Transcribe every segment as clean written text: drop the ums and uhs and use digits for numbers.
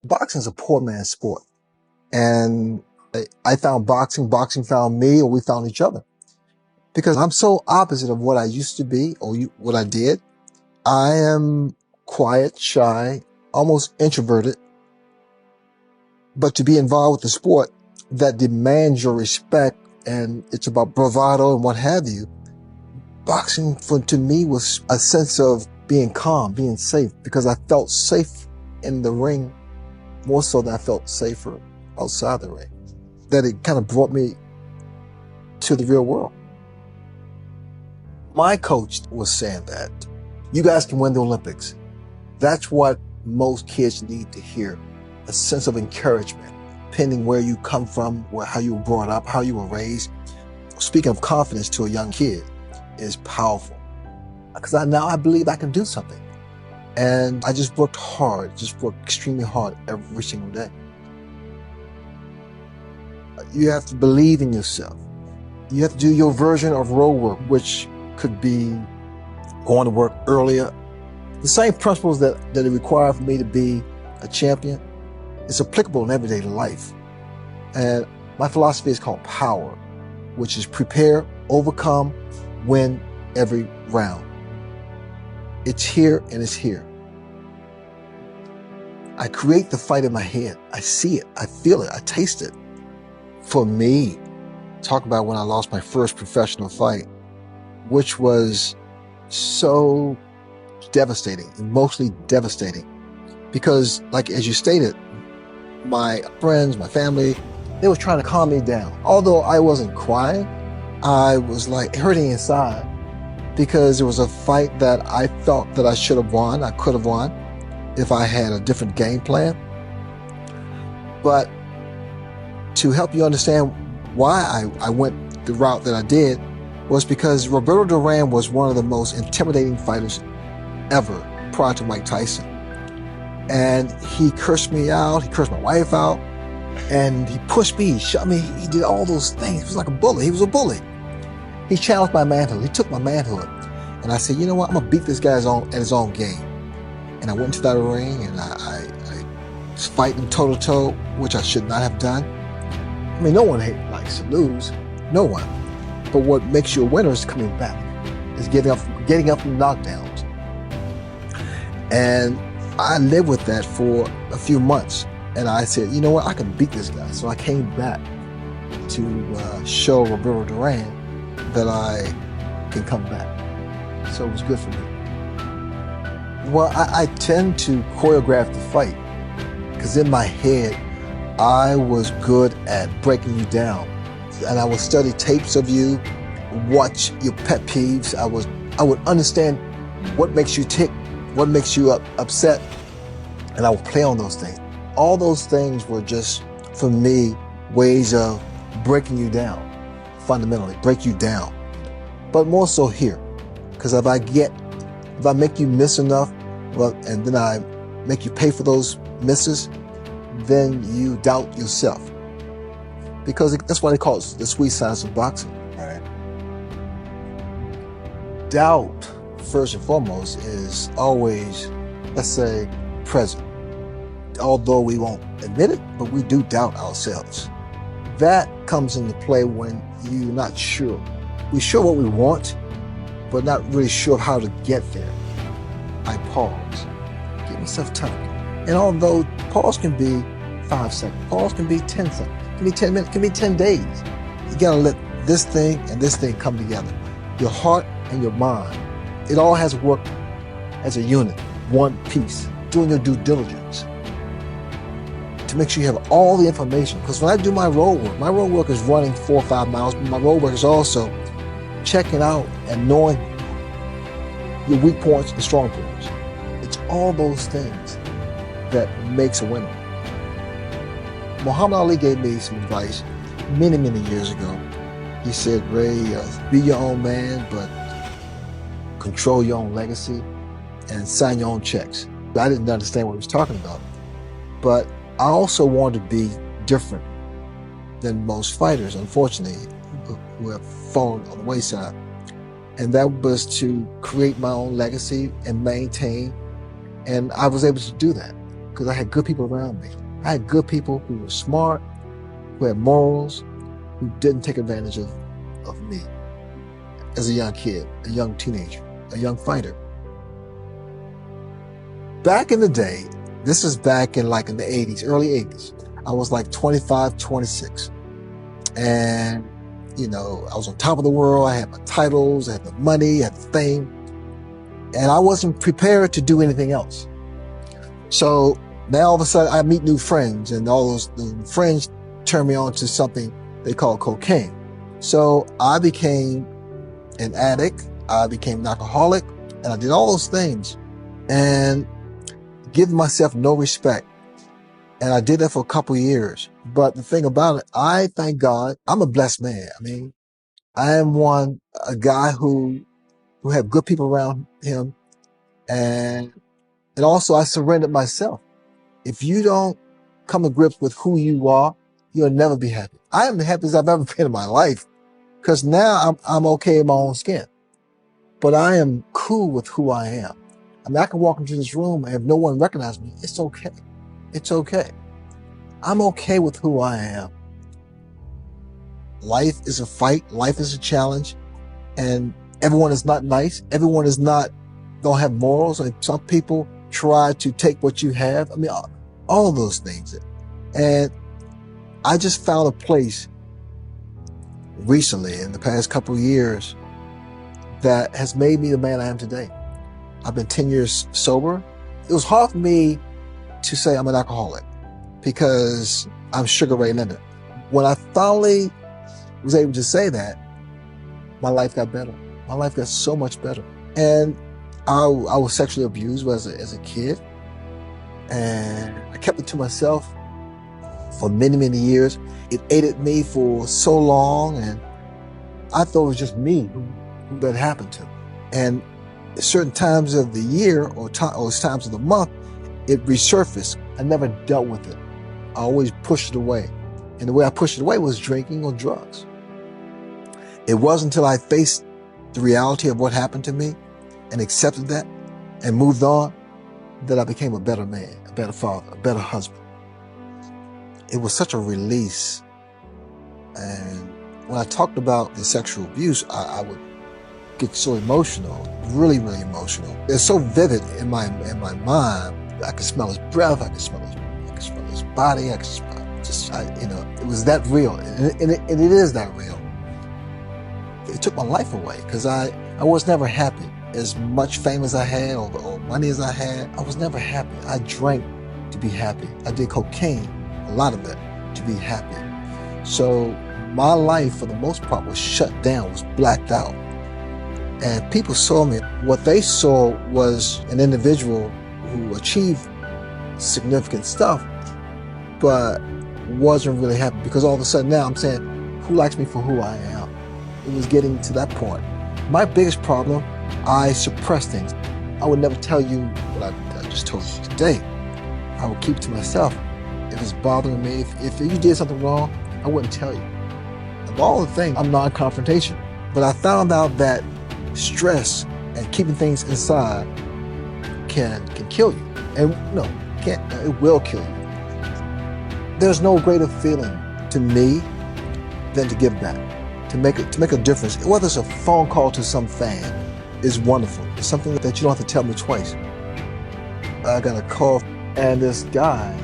Boxing is a poor man's sport. And I found boxing found me, or we found each other. Because I'm so opposite of what I used to be or what I did. I am quiet, shy, almost introverted. But to be involved with the sport that demands your respect and it's about bravado and what have you, boxing to me was a sense of being calm, being safe, because I felt safe in the ring more so than I felt safer outside the ring. That it kind of brought me to the real world. My coach was saying that you guys can win the Olympics. That's what most kids need to hear. A sense of encouragement, depending where you come from, how you were brought up, how you were raised. Speaking of confidence to a young kid is powerful. Because now I believe I can do something. And I just worked hard, extremely hard every single day. You have to believe in yourself. You have to do your version of road work, which could be going to work earlier. The same principles that it required for me to be a champion, it's applicable in everyday life. And my philosophy is called POWER, which is prepare, overcome, win every round. It's here and it's here. I create the fight in my head. I see it, I feel it, I taste it. For me, talk about when I lost my first professional fight, which was so devastating, emotionally devastating. Because, like as you stated, my friends, my family, they were trying to calm me down. Although I wasn't crying, I was like hurting inside because it was a fight that I felt that I should have won, I could have won if I had a different game plan. But to help you understand why I went the route that I did was because Roberto Duran was one of the most intimidating fighters ever prior to Mike Tyson. And he cursed me out, he cursed my wife out, and he pushed me, he shot me, he did all those things. He was like a bully, he was a bully. He challenged my manhood, he took my manhood. And I said, you know what, I'm gonna beat this guy at his own game. And I went into that ring and I was fighting toe-to-toe, which I should not have done. I mean, no one likes to lose, no one. But what makes you a winner is coming back, is getting up from knockdowns. And I lived with that for a few months. And I said, you know what, I can beat this guy. So I came back to show Roberto Duran that I can come back. So it was good for me. Well, I tend to choreograph the fight because in my head, I was good at breaking you down. And I would study tapes of you, watch your pet peeves. I would understand what makes you tick, what makes you upset, and I would play on those things. All those things were just, for me, ways of breaking you down, fundamentally, break you down. But more so here, because if I make you miss enough, well, and then I make you pay for those misses, then you doubt yourself. Because that's why they call it the sweet science of boxing. Right. Doubt, first and foremost, is always, let's say, present. Although we won't admit it, but we do doubt ourselves. That comes into play when you're not sure. We're sure what we want, but not really sure how to get there. I pause, give myself time. And although pause can be 5 seconds, pause can be 10 seconds, it can be 10 minutes, it can be 10 days. You gotta let this thing and this thing come together. Your heart and your mind. It all has to work as a unit, one piece, doing your due diligence to make sure you have all the information. Because when I do my road work is running 4 or 5 miles, but my road work is also checking out and knowing your weak points and strong points. It's all those things that makes a winner. Muhammad Ali gave me some advice many, many years ago. He said, Ray, be your own man, but control your own legacy and sign your own checks. I didn't understand what he was talking about, but I also wanted to be different than most fighters, unfortunately, who have fallen on the wayside. And that was to create my own legacy and maintain. And I was able to do that because I had good people around me. I had good people who were smart, who had morals, who didn't take advantage of me as a young kid, a young teenager, a young fighter. Back in the day, this is back in like in the 80s, early 80s, I was like 25, 26. And, you know, I was on top of the world. I had my titles, I had the money, I had the fame. And I wasn't prepared to do anything else. So now all of a sudden I meet new friends, and all those friends turn me on to something they call cocaine. So I became an addict, I became an alcoholic, and I did all those things and give myself no respect. And I did that for a couple of years. But the thing about it, I thank God, I'm a blessed man. I mean, I am a guy who had good people around him. And also I surrendered myself. If you don't come to grips with who you are, you'll never be happy. I am the happiest I've ever been in my life, because now I'm okay in my own skin. But I am cool with who I am. I mean, I can walk into this room and if no one recognizes me, it's okay. It's okay. I'm okay with who I am. Life is a fight. Life is a challenge. And everyone is not nice. Everyone don't have morals. And some people try to take what you have. I mean, all of those things. And I just found a place recently in the past couple of years that has made me the man I am today. I've been 10 years sober. It was hard for me to say I'm an alcoholic because I'm Sugar Ray Leonard. When I finally was able to say that, my life got better. My life got so much better. And I was sexually abused as a kid, and I kept it to myself for many, many years. It ate me for so long, and I thought it was just me who that happened to. And at certain times of the year or times of the month, it resurfaced. I never dealt with it. I always pushed it away. And the way I pushed it away was drinking or drugs. It wasn't until I faced the reality of what happened to me and accepted that and moved on that I became a better man, a better father, a better husband. It was such a release. And when I talked about the sexual abuse, I would get so emotional, really, really emotional. It's so vivid in my mind. I could smell his breath, I could smell his body, I could smell it was that real, and it is that real. It took my life away because I was never happy. As much fame as I had or money as I had, I was never happy. I drank to be happy. I did cocaine, a lot of it, to be happy. So my life, for the most part, was shut down, was blacked out. And people saw me. What they saw was an individual who achieved significant stuff, but wasn't really happy, because all of a sudden now I'm saying, who likes me for who I am? It was getting to that point. My biggest problem, I suppressed things. I would never tell you what I just told you today. I would keep it to myself. If it's bothering me, if you did something wrong, I wouldn't tell you. Of all the things, I'm non-confrontation. But I found out that stress and keeping things inside can kill you. And no, it will kill you. There's no greater feeling to me than to give back, to make a difference. Whether it's a phone call to some fan is wonderful. It's something that you don't have to tell me twice. I got a call, and this guy,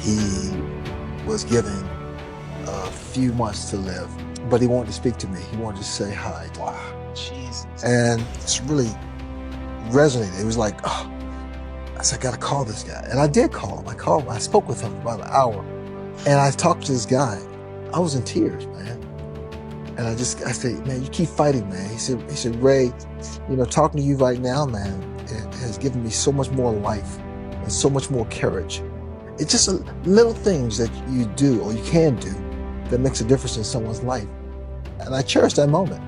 he was given a few months to live, but he wanted to speak to me. He wanted to say hi. Wow, Jesus. And it's really resonated. It was like, oh. I said, I gotta call this guy. And I did call him. I spoke with him for about an hour. And I talked to this guy. I was in tears, man. And I said, man, you keep fighting, man. He said, Ray, talking to you right now, man, it has given me so much more life and so much more courage. It's just little things that you do or you can do that makes a difference in someone's life. And I cherish that moment.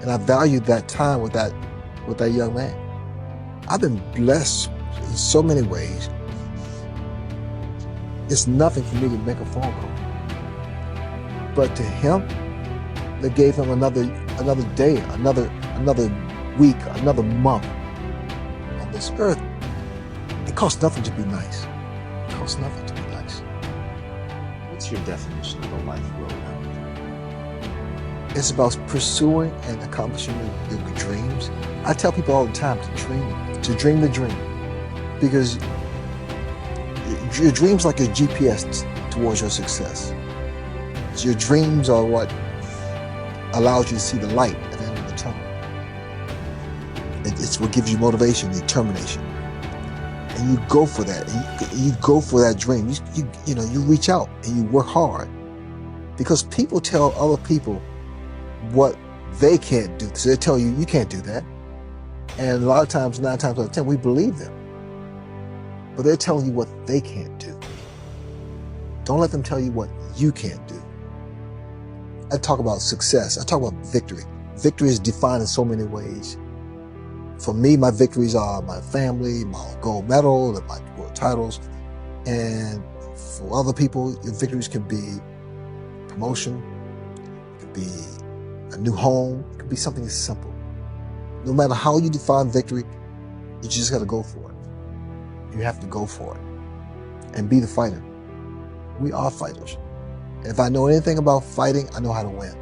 And I valued that time with that young man. I've been blessed in so many ways. It's nothing for me to make a phone call. But to him, that gave him another day, another week, another month on this earth. It It costs nothing to be nice. It costs nothing to be nice. What's your definition of a life well lived? It's about pursuing and accomplishing your dreams. I tell people all the time to dream the dream, because your dreams are like a GPS towards your success. Your dreams are what allows you to see the light at the end of the tunnel. It's what gives you motivation, determination, and you go for that. You go for that dream. You reach out and you work hard, because people tell other people what they can't do. So they tell you, you can't do that. And a lot of times, 9 times out of 10, we believe them. But they're telling you what they can't do. Don't let them tell you what you can't do. I talk about success. I talk about victory. Victory is defined in so many ways. For me, my victories are my family, my gold medal, and my world titles. And for other people, your victories can be promotion, it could be a new home, it could be something as simple. No matter how you define victory, you just got to go for it. You have to go for it and be the fighter. We are fighters. And if I know anything about fighting, I know how to win.